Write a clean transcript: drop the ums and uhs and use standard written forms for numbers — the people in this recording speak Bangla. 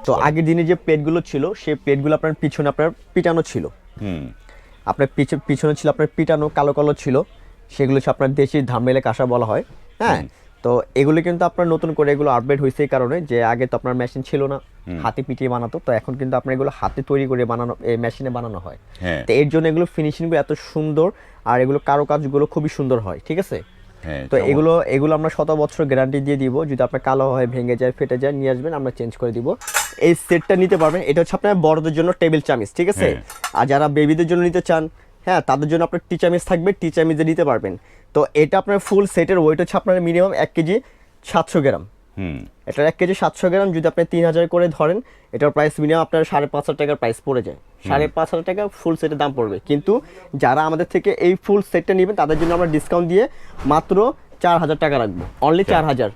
তো আগের দিনে যে প্লেটগুলো ছিল সেই প্লেটগুলো আপনার পিছনে আপনার পিটানো ছিল, আপনার পিছনে ছিল আপনার পিটানো কালো কালো ছিল, সেগুলো হচ্ছে আপনার দেশি ধামেলে কাঁসা বলা হয়। হ্যাঁ, তো এগুলো কিন্তু আপনার নতুন করে এগুলো আপডেট হয়েছে এই কারণে যে আগে তো আপনার মেশিন ছিল না, হাতে পিটিয়ে বানাতো, তো এখন কিন্তু আপনার এগুলো হাতে তৈরি করে বানানো, এই মেশিনে বানানো হয়। হ্যাঁ তো এর জন্য এগুলো ফিনিশিংগুলো এত সুন্দর, আর এগুলো কারুকাজগুলো খুবই সুন্দর হয়, ঠিক আছে। হ্যাঁ তো এগুলো আমরা 100 বছর গ্যারান্টি দিয়ে দিব, যদি আপনার কালো হয়, ভেঙে যায়, ফেটে যায়, নিয়ে আসবেন, আমরা চেঞ্জ করে দিব। এই সেটটা নিতে পারবেন, এটা হচ্ছে আপনার বড়দের জন্য টেবিল চামিচ, ঠিক আছে। আর যারা বেবিদের জন্য নিতে চান, হ্যাঁ, তাদের জন্য আপনার টি চামিচ থাকবে, টি চামিচে নিতে পারবেন। তো এটা আপনার ফুল সেটের ওয়েট হচ্ছে আপনার মিনিমাম 1 কেজি 700 গ্রাম। এটার 1 কেজি 700 গ্রাম যদি আপনি 3000 করে ধরেন, এটার প্রাইস মিনিমাম আপনার 5,500 টাকার প্রাইস পড়ে যায়। 5,500 টাকা ফুল সেটের দাম পড়বে, কিন্তু যারা আমাদের থেকে এই ফুল সেটটা নেবেন তাদের জন্য আমরা ডিসকাউন্ট দিয়ে মাত্র 4,000 টাকা রাখবো, অনলি 4,000।